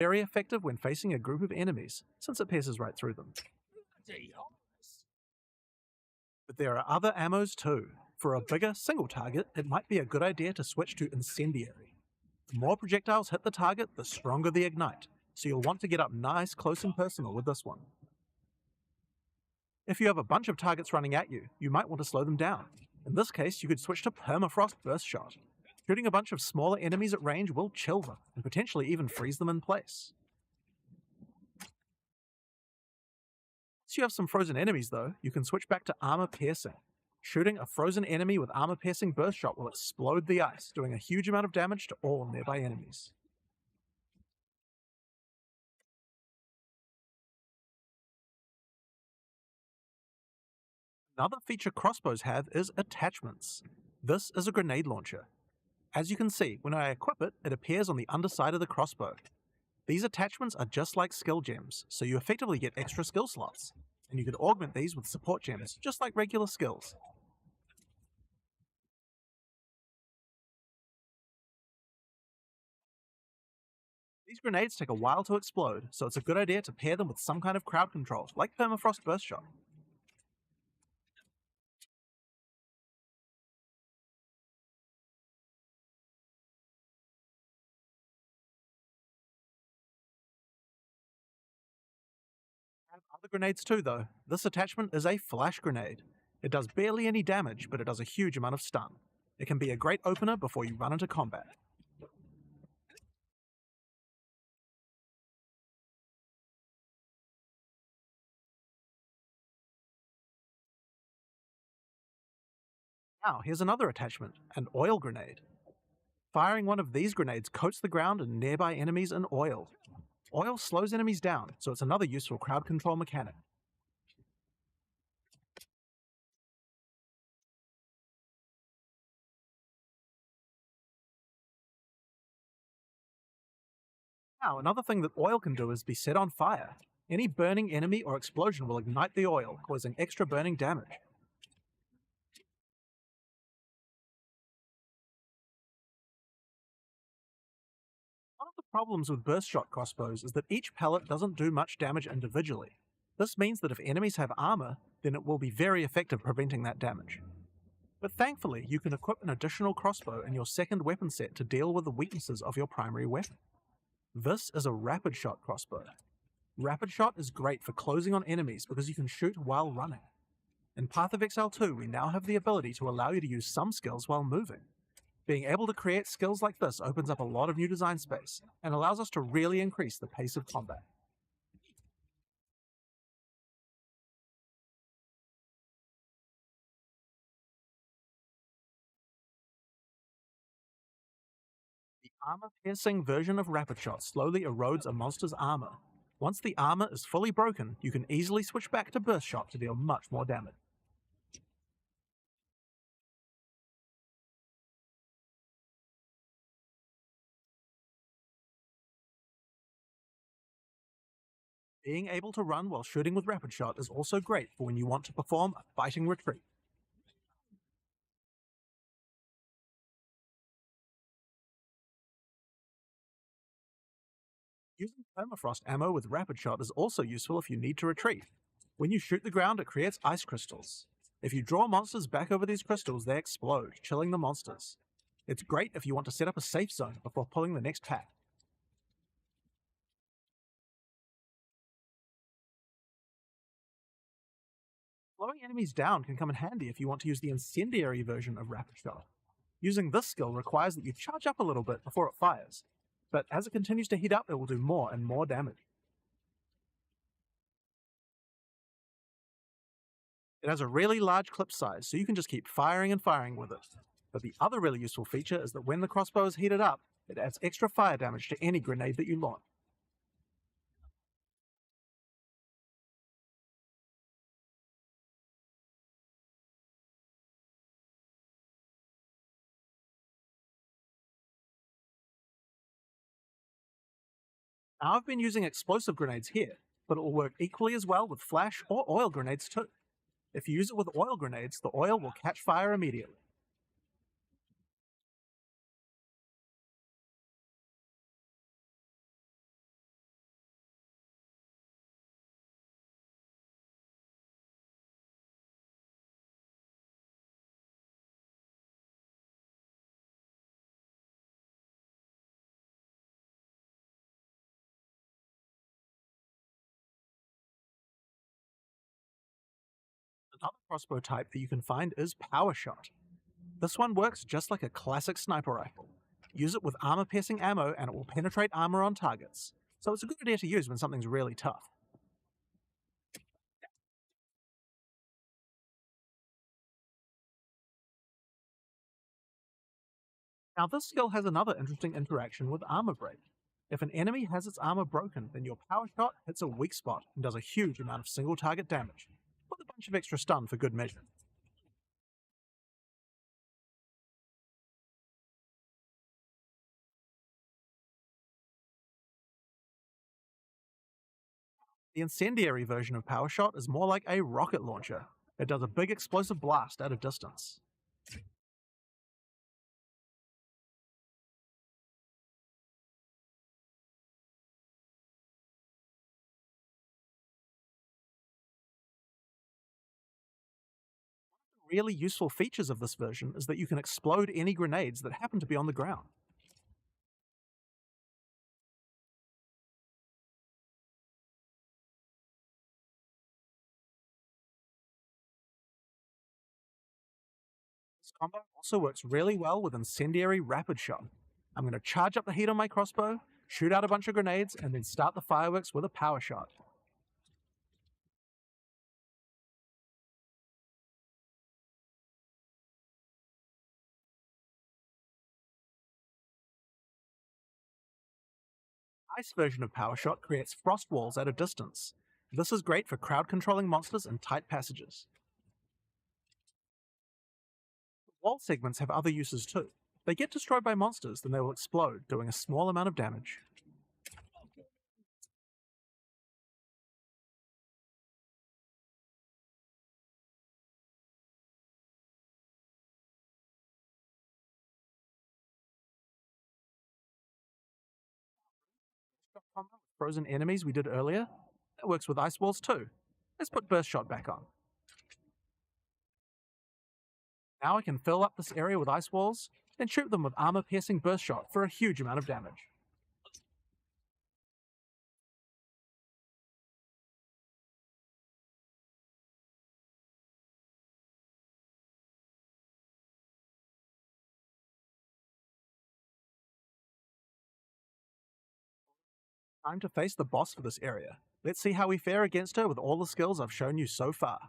very effective when facing a group of enemies, since it pierces right through them. But there are other ammos too. For a bigger, single target, it might be a good idea to switch to Incendiary. The more projectiles hit the target, the stronger the ignite, so you'll want to get up nice, close and personal with this one. If you have a bunch of targets running at you, you might want to slow them down. In this case, you could switch to Permafrost Burst Shot. Shooting a bunch of smaller enemies at range will chill them, and potentially even freeze them in place. Once you have some frozen enemies though, you can switch back to Armor Piercing. Shooting a frozen enemy with Armor Piercing Burst Shot will explode the ice, doing a huge amount of damage to all nearby enemies. Another feature crossbows have is attachments. This is a grenade launcher. As you can see, when I equip it, it appears on the underside of the crossbow. These attachments are just like skill gems, so you effectively get extra skill slots, and you can augment these with support gems, just like regular skills. These grenades take a while to explode, so it's a good idea to pair them with some kind of crowd control, like Permafrost Burst Shot. Have other grenades too though. This attachment is a flash grenade. It does barely any damage, but it does a huge amount of stun. It can be a great opener before you run into combat. Now, here's another attachment, an oil grenade. Firing one of these grenades coats the ground and nearby enemies in oil. Oil slows enemies down, so it's another useful crowd control mechanic. Now, another thing that oil can do is be set on fire. Any burning enemy or explosion will ignite the oil, causing extra burning damage. One of the problems with burst shot crossbows is that each pellet doesn't do much damage individually. This means that if enemies have armor, then it will be very effective preventing that damage. But thankfully, you can equip an additional crossbow in your second weapon set to deal with the weaknesses of your primary weapon. This is a rapid shot crossbow. Rapid shot is great for closing on enemies because you can shoot while running. In Path of Exile 2, we now have the ability to allow you to use some skills while moving. Being able to create skills like this opens up a lot of new design space, and allows us to really increase the pace of combat. The armor-piercing version of Rapid Shot slowly erodes a monster's armor. Once the armor is fully broken, you can easily switch back to Burst Shot to deal much more damage. Being able to run while shooting with Rapid Shot is also great for when you want to perform a fighting retreat. Using permafrost ammo with Rapid Shot is also useful if you need to retreat. When you shoot the ground, it creates ice crystals. If you draw monsters back over these crystals, they explode, chilling the monsters. It's great if you want to set up a safe zone before pulling the next pack. Slowing enemies down can come in handy if you want to use the incendiary version of Rapid Shot. Using this skill requires that you charge up a little bit before it fires, but as it continues to heat up, it will do more and more damage. It has a really large clip size, so you can just keep firing and firing with it. But the other really useful feature is that when the crossbow is heated up, it adds extra fire damage to any grenade that you launch. Now I've been using explosive grenades here, but it will work equally as well with flash or oil grenades too. If you use it with oil grenades, the oil will catch fire immediately. Another crossbow type that you can find is Power Shot. This one works just like a classic sniper rifle. Use it with armor-piercing ammo and it will penetrate armor on targets, so it's a good idea to use when something's really tough. Now this skill has another interesting interaction with armor break. If an enemy has its armor broken, then your Power Shot hits a weak spot and does a huge amount of single target damage, with a bunch of extra stun for good measure. The incendiary version of Power Shot is more like a rocket launcher. It does a big explosive blast at a distance. Really useful features of this version is that you can explode any grenades that happen to be on the ground. This combo also works really well with incendiary rapid shot. I'm going to charge up the heat on my crossbow, shoot out a bunch of grenades, and then start the fireworks with a power shot. Ice version of power shot creates frost walls at a distance. This is great for crowd controlling monsters in tight passages. Wall segments have other uses too. If they get destroyed by monsters, then they will explode, doing a small amount of damage. Combo with frozen enemies we did earlier, that works with ice walls too. Let's put burst shot back on. Now I can fill up this area with ice walls, then shoot them with armor piercing burst shot for a huge amount of damage. Time to face the boss for this area. Let's see how we fare against her with all the skills I've shown you so far.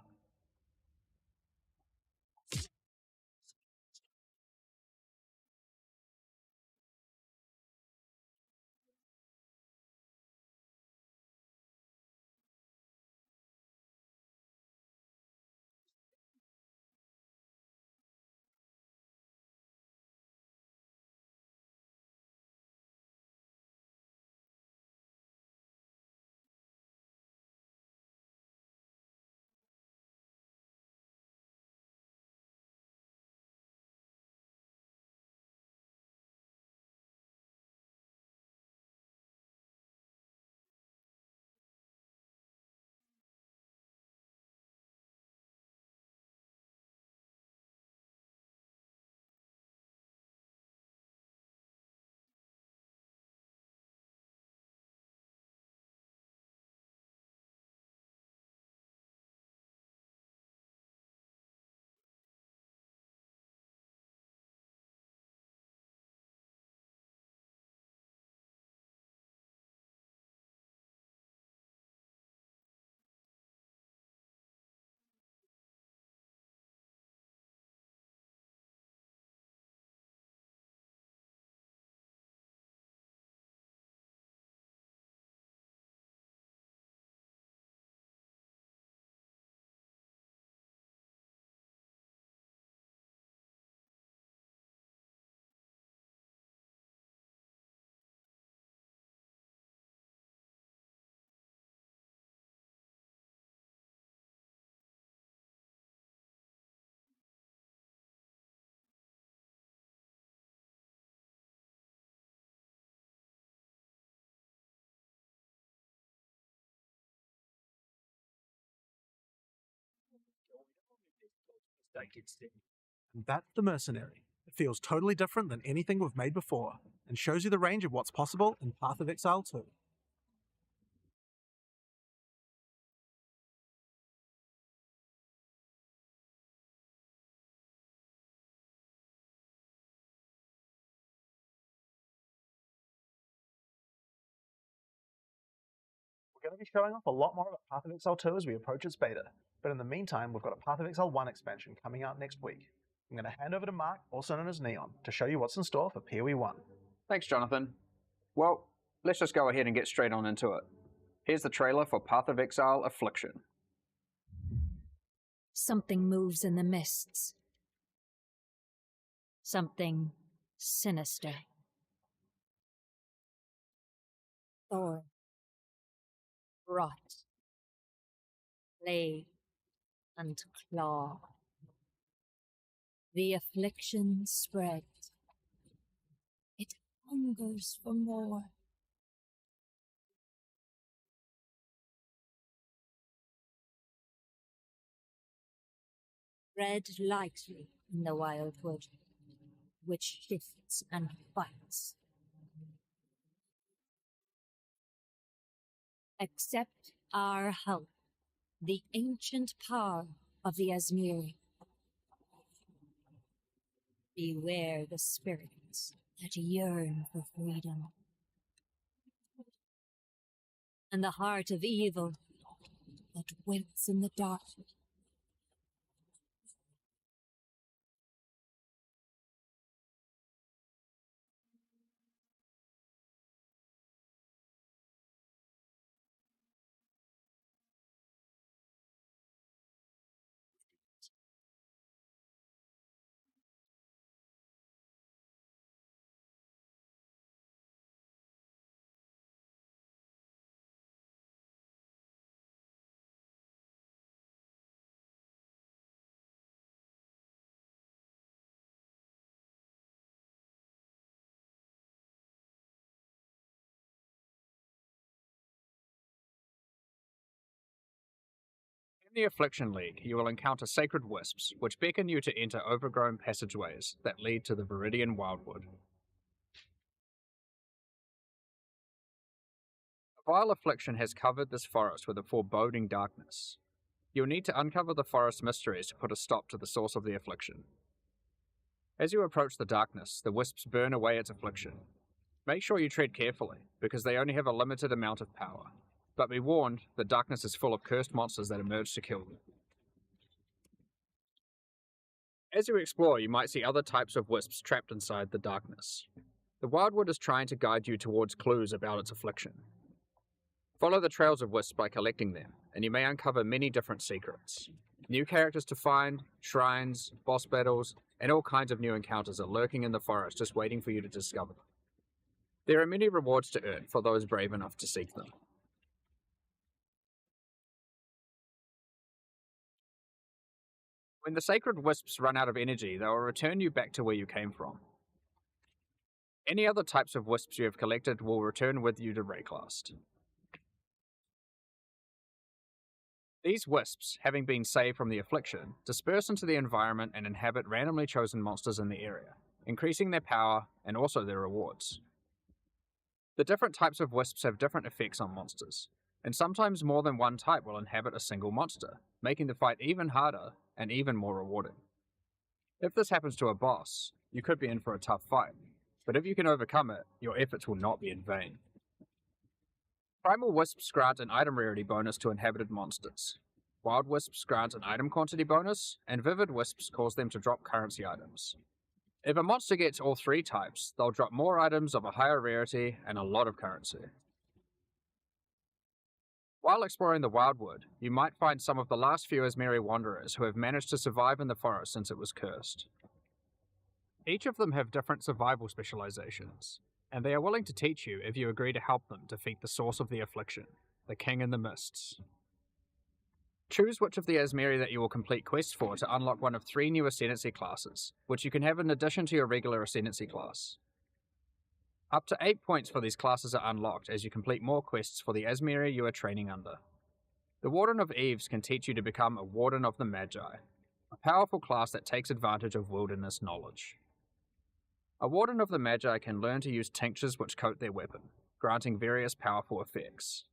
And that's the Mercenary. It feels totally different than anything we've made before, and shows you the range of what's possible in Path of Exile 2. We're going to be showing off a lot more about Path of Exile 2 as we approach its beta, but in the meantime, we've got a Path of Exile 1 expansion coming out next week. I'm going to hand over to Mark, also known as Neon, to show you what's in store for PoE 1. Thanks, Jonathan. Well, let's just go ahead and get straight on into it. Here's the trailer for Path of Exile Affliction. Something moves in the mists. Something sinister. Thorn. Rot. Plague. And claw. The affliction spreads. It hungers for more. Tread lightly in the wildwood, which shifts and fights. Accept our help, the ancient power of the Asmiri. Beware the spirits that yearn for freedom, and the heart of evil that waits in the dark. In the Affliction League, you will encounter sacred wisps, which beckon you to enter overgrown passageways that lead to the Viridian Wildwood. A vile affliction has covered this forest with a foreboding darkness. You will need to uncover the forest mysteries to put a stop to the source of the affliction. As you approach the darkness, the wisps burn away its affliction. Make sure you tread carefully, because they only have a limited amount of power. But be warned, the darkness is full of cursed monsters that emerge to kill them. As you explore, you might see other types of wisps trapped inside the darkness. The Wildwood is trying to guide you towards clues about its affliction. Follow the trails of wisps by collecting them, and you may uncover many different secrets. New characters to find, shrines, boss battles, and all kinds of new encounters are lurking in the forest just waiting for you to discover them. There are many rewards to earn for those brave enough to seek them. When the sacred wisps run out of energy, they will return you back to where you came from. Any other types of wisps you have collected will return with you to Rayclast. These wisps, having been saved from the affliction, disperse into the environment and inhabit randomly chosen monsters in the area, increasing their power and also their rewards. The different types of wisps have different effects on monsters, and sometimes more than one type will inhabit a single monster, making the fight even harder and even more rewarding. If this happens to a boss, you could be in for a tough fight, but if you can overcome it, your efforts will not be in vain. Primal wisps grant an item rarity bonus to inhabited monsters. Wild wisps grant an item quantity bonus, and vivid wisps cause them to drop currency items. If a monster gets all three types, they'll drop more items of a higher rarity and a lot of currency. While exploring the Wildwood, you might find some of the last few Asmiri wanderers who have managed to survive in the forest since it was cursed. Each of them have different survival specializations, and they are willing to teach you if you agree to help them defeat the source of the affliction, the King in the Mists. Choose which of the Asmiri that you will complete quests for to unlock one of 3 new Ascendancy classes, which you can have in addition to your regular Ascendancy class. Up to 8 points for these classes are unlocked as you complete more quests for the Asmiri you are training under. The Warden of Eves can teach you to become a Warden of the Magi, a powerful class that takes advantage of wilderness knowledge. A Warden of the Magi can learn to use tinctures which coat their weapon, granting various powerful effects.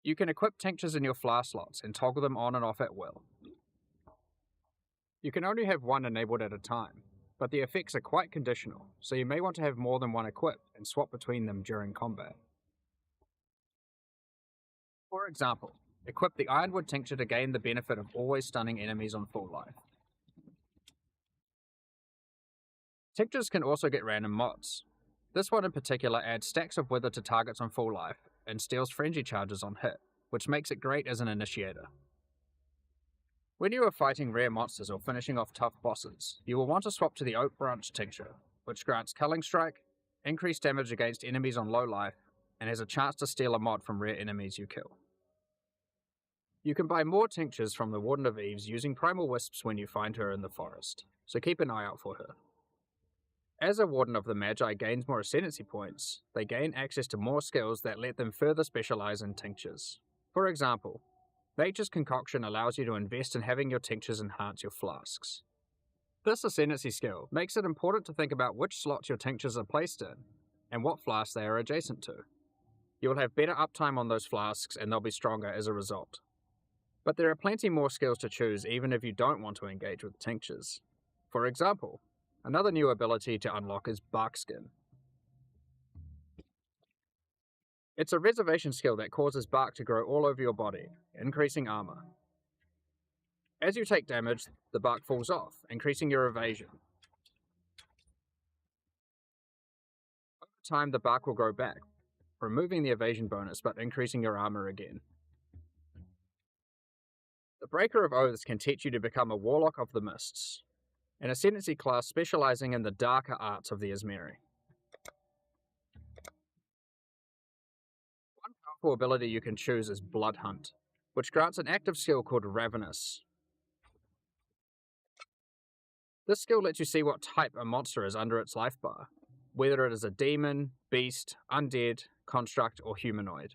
You can equip tinctures in your flask slots and toggle them on and off at will. You can only have one enabled at a time, but the effects are quite conditional, so you may want to have more than one equipped and swap between them during combat. For example, equip the Ironwood Tincture to gain the benefit of always stunning enemies on full life. Tinctures can also get random mods. This one in particular adds stacks of Wither to targets on full life and steals frenzy charges on hit, which makes it great as an initiator. When you are fighting rare monsters or finishing off tough bosses, you will want to swap to the Oak Branch Tincture, which grants Culling Strike, increased damage against enemies on low life, and has a chance to steal a mod from rare enemies you kill. You can buy more tinctures from the Warden of Eves using Primal Wisps when you find her in the forest, so keep an eye out for her. As a Warden of the Magi gains more Ascendancy points, they gain access to more skills that let them further specialize in tinctures. For example, Nature's Concoction allows you to invest in having your tinctures enhance your flasks. This Ascendancy skill makes it important to think about which slots your tinctures are placed in, and what flasks they are adjacent to. You will have better uptime on those flasks and they'll be stronger as a result. But there are plenty more skills to choose even if you don't want to engage with tinctures. For example, another new ability to unlock is Barkskin. It's a reservation skill that causes bark to grow all over your body, increasing armor. As you take damage, the bark falls off, increasing your evasion. Over time, the bark will grow back, removing the evasion bonus but increasing your armor again. The Breaker of Oaths can teach you to become a Warlock of the Mists, an Ascendancy class specializing in the darker arts of the Izmeri. One powerful ability you can choose is Blood Hunt, which grants an active skill called Ravenous. This skill lets you see what type a monster is under its life bar, whether it is a demon, beast, undead, construct, or humanoid.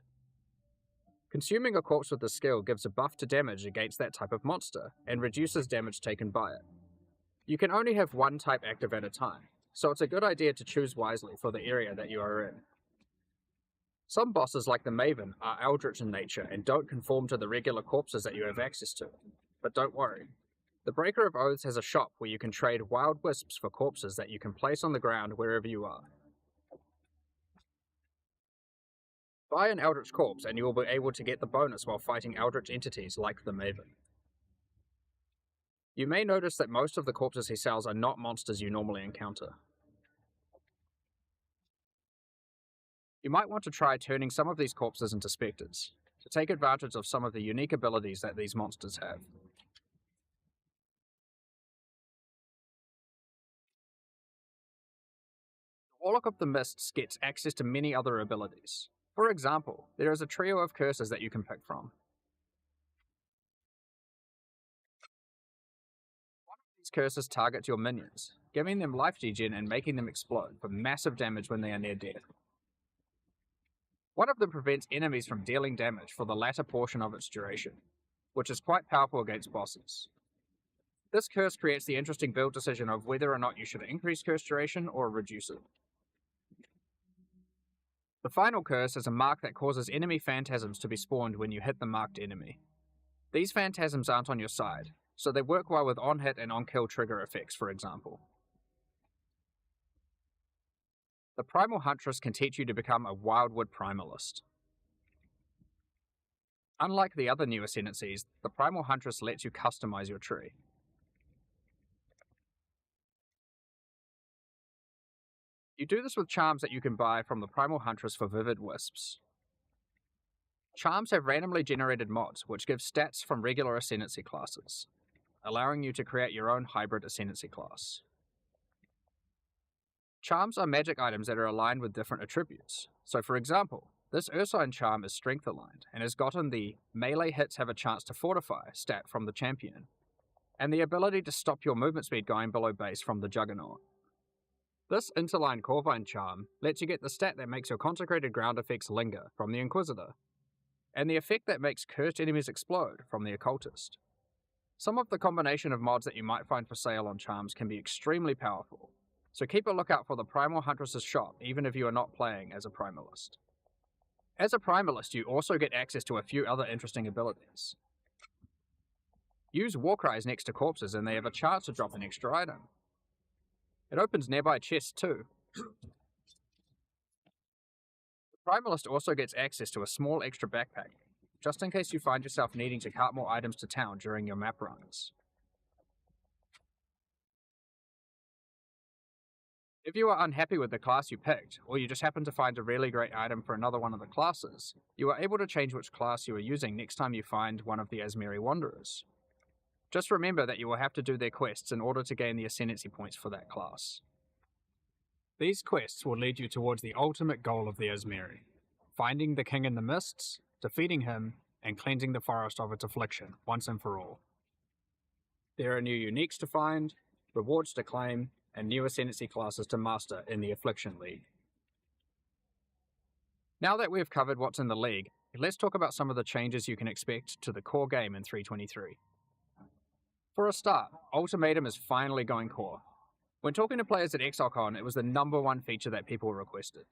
Consuming a corpse with this skill gives a buff to damage against that type of monster, and reduces damage taken by it. You can only have one type active at a time, so it's a good idea to choose wisely for the area that you are in. Some bosses like the Maven are eldritch in nature and don't conform to the regular corpses that you have access to, but don't worry. The Breaker of Oaths has a shop where you can trade wild wisps for corpses that you can place on the ground wherever you are. Buy an Eldritch Corpse and you will be able to get the bonus while fighting Eldritch entities like the Maven. You may notice that most of the corpses he sells are not monsters you normally encounter. You might want to try turning some of these corpses into specters, to take advantage of some of the unique abilities that these monsters have. The Warlock of the Mists gets access to many other abilities. For example, there is a trio of curses that you can pick from. One of these curses targets your minions, giving them life degen and making them explode for massive damage when they are near death. One of them prevents enemies from dealing damage for the latter portion of its duration, which is quite powerful against bosses. This curse creates the interesting build decision of whether or not you should increase curse duration or reduce it. The final curse is a mark that causes enemy phantasms to be spawned when you hit the marked enemy. These phantasms aren't on your side, so they work well with on-hit and on-kill trigger effects, for example. The Primal Huntress can teach you to become a Wildwood Primalist. Unlike the other new ascendancies, the Primal Huntress lets you customize your tree. You do this with charms that you can buy from the Primal Huntress for Vivid Wisps. Charms have randomly generated mods, which give stats from regular Ascendancy classes, allowing you to create your own hybrid Ascendancy class. Charms are magic items that are aligned with different attributes. So for example, this Ursine charm is strength aligned, and has gotten the melee hits have a chance to fortify stat from the champion, and the ability to stop your movement speed going below base from the Juggernaut. This interline Corvine charm lets you get the stat that makes your consecrated ground effects linger from the Inquisitor, and the effect that makes cursed enemies explode from the Occultist. Some of the combination of mods that you might find for sale on charms can be extremely powerful, so keep a lookout for the Primal Huntress's shop even if you are not playing as a Primalist. As a Primalist, you also get access to a few other interesting abilities. Use Warcries next to corpses and they have a chance to drop an extra item. It opens nearby chests too. The Primalist also gets access to a small extra backpack just in case you find yourself needing to cart more items to town during your map runs. If you are unhappy with the class you picked, or you just happen to find a really great item for another one of the classes, you are able to change which class you are using next time you find one of the Asmeri Wanderers. Just remember that you will have to do their quests in order to gain the Ascendancy points for that class. These quests will lead you towards the ultimate goal of the Asmeri: finding the King in the Mists, defeating him, and cleansing the forest of its affliction once and for all. There are new uniques to find, rewards to claim, and new Ascendancy classes to master in the Affliction League. Now that we've covered what's in the League, let's talk about some of the changes you can expect to the core game in 3.23. For a start, Ultimatum is finally going core. When talking to players at ExileCon, it was the #1 feature that people requested.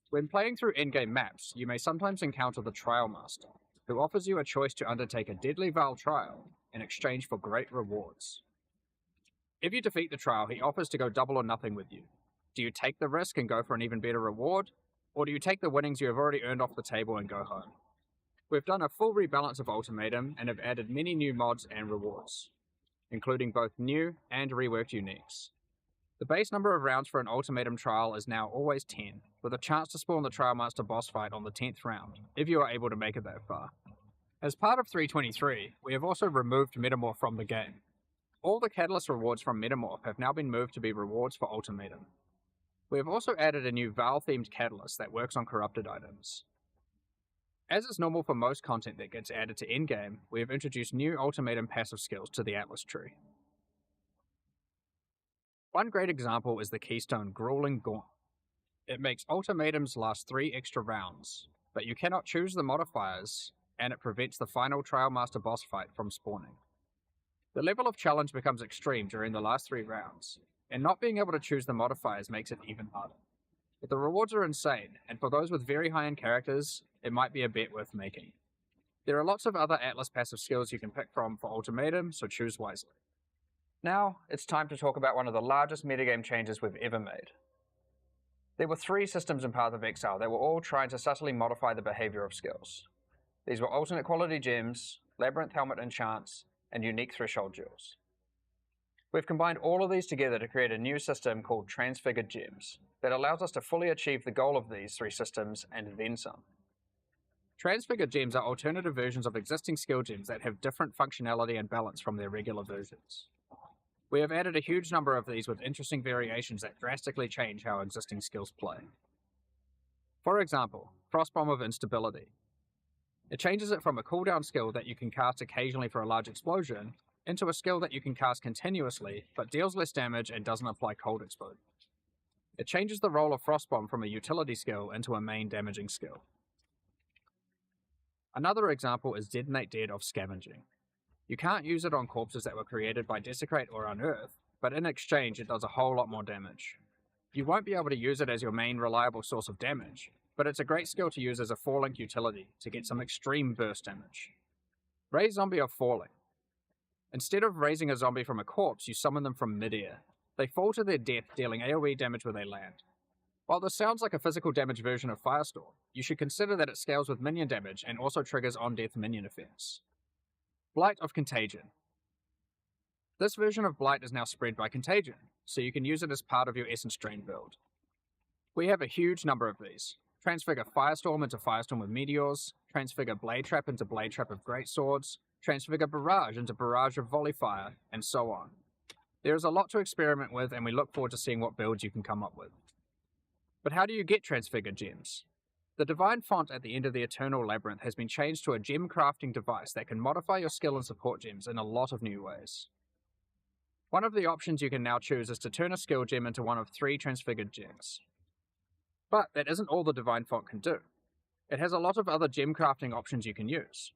When playing through in-game maps, you may sometimes encounter the Trial Master, who offers you a choice to undertake a Deadly Veil trial in exchange for great rewards. If you defeat the trial, he offers to go double or nothing with you. Do you take the risk and go for an even better reward, or do you take the winnings you have already earned off the table and go home? We've done a full rebalance of Ultimatum and have added many new mods and rewards, including both new and reworked uniques. The base number of rounds for an Ultimatum trial is now always 10, with a chance to spawn the Trial Master boss fight on the 10th round, if you are able to make it that far. As part of 3.23, we have also removed Metamorph from the game. All the Catalyst rewards from Metamorph have now been moved to be rewards for Ultimatum. We have also added a new Val-themed Catalyst that works on corrupted items. As is normal for most content that gets added to endgame, we have introduced new Ultimatum passive skills to the Atlas tree. One great example is the keystone Grueling Gaunt. It makes Ultimatums last 3 extra rounds, but you cannot choose the modifiers, and it prevents the final Trial Master boss fight from spawning. The level of challenge becomes extreme during the last 3 rounds, and not being able to choose the modifiers makes it even harder. But the rewards are insane, and for those with very high-end characters, it might be a bet worth making. There are lots of other Atlas passive skills you can pick from for Ultimatum, so choose wisely. Now, it's time to talk about one of the largest metagame changes we've ever made. There were 3 systems in Path of Exile that were all trying to subtly modify the behavior of skills. These were alternate quality gems, Labyrinth Helmet enchants, and unique threshold jewels. We've combined all of these together to create a new system called Transfigured Gems that allows us to fully achieve the goal of these 3 systems and then some. Transfigured Gems are alternative versions of existing skill gems that have different functionality and balance from their regular versions. We have added a huge number of these with interesting variations that drastically change how existing skills play. For example, Frostbomb of Instability. It changes it from a cooldown skill that you can cast occasionally for a large explosion, into a skill that you can cast continuously, but deals less damage and doesn't apply cold exposure. It changes the role of Frostbomb from a utility skill into a main damaging skill. Another example is Detonate Dead of Scavenging. You can't use it on corpses that were created by Desecrate or Unearth, but in exchange it does a whole lot more damage. You won't be able to use it as your main reliable source of damage, but it's a great skill to use as a 4-link utility to get some extreme burst damage. Raise Zombie of Falling. Instead of raising a zombie from a corpse, you summon them from midair. They fall to their death, dealing AoE damage where they land. While this sounds like a physical damage version of Firestorm, you should consider that it scales with minion damage and also triggers on-death minion effects. Blight of Contagion. This version of Blight is now spread by Contagion, so you can use it as part of your Essence Drain build. We have a huge number of these. Transfigure Firestorm into Firestorm with Meteors, transfigure Blade Trap into Blade Trap of Greatswords, transfigure Barrage into Barrage of Volley Fire, and so on. There is a lot to experiment with, and we look forward to seeing what builds you can come up with. But how do you get Transfigured Gems? The Divine Font at the end of the Eternal Labyrinth has been changed to a gem crafting device that can modify your skill and support gems in a lot of new ways. One of the options you can now choose is to turn a skill gem into one of 3 transfigured gems. But that isn't all the Divine Font can do. It has a lot of other gem crafting options you can use.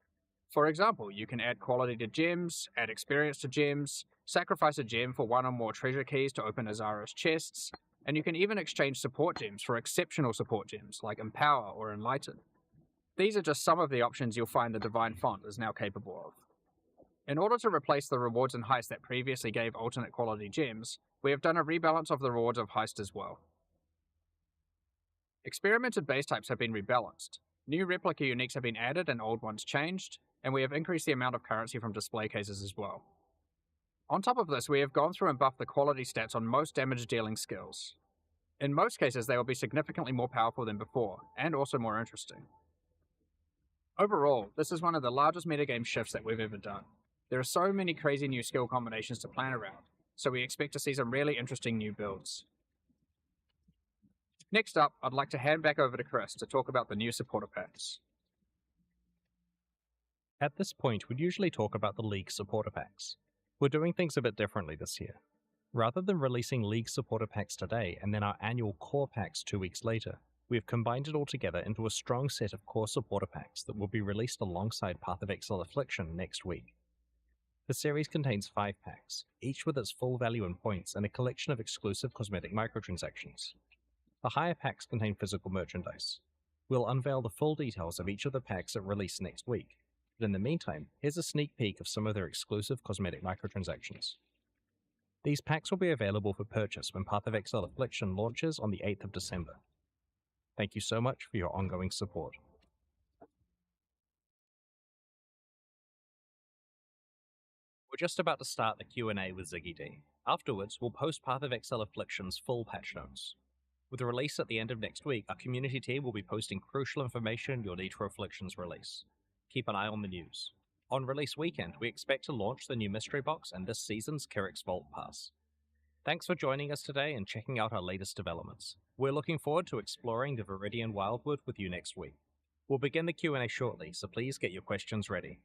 For example, you can add quality to gems, add experience to gems, sacrifice a gem for 1 or more treasure keys to open Azara's chests, and you can even exchange support gems for exceptional support gems like Empower or Enlighten. These are just some of the options you'll find the Divine Font is now capable of. In order to replace the rewards in Heist that previously gave alternate quality gems, we have done a rebalance of the rewards of Heist as well. Experimented base types have been rebalanced. New replica uniques have been added and old ones changed, and we have increased the amount of currency from display cases as well. On top of this, we have gone through and buffed the quality stats on most damage dealing skills. In most cases, they will be significantly more powerful than before, and also more interesting. Overall, this is one of the largest metagame shifts that we've ever done. There are so many crazy new skill combinations to plan around, so we expect to see some really interesting new builds. Next up, I'd like to hand back over to Chris to talk about the new supporter packs. At this point, we'd usually talk about the League supporter packs. We're doing things a bit differently this year. Rather than releasing League supporter packs today and then our annual core packs 2 weeks later, we have combined it all together into a strong set of core supporter packs that will be released alongside Path of Exile Affliction next week. The series contains 5 packs, each with its full value in points and a collection of exclusive cosmetic microtransactions. The higher packs contain physical merchandise. We'll unveil the full details of each of the packs at release next week, but in the meantime, here's a sneak peek of some of their exclusive cosmetic microtransactions. These packs will be available for purchase when Path of Exile Affliction launches on the 8th of December. Thank you so much for your ongoing support. We're just about to start the Q&A with Ziggy D. Afterwards, we'll post Path of Exile Affliction's full patch notes. With the release at the end of next week, our community team will be posting crucial information you'll need for Affliction's release. Keep an eye on the news. On release weekend, we expect to launch the new mystery box and this season's Kyrix Vault Pass. Thanks for joining us today and checking out our latest developments. We're looking forward to exploring the Viridian Wildwood with you next week. We'll begin the Q&A shortly, so please get your questions ready.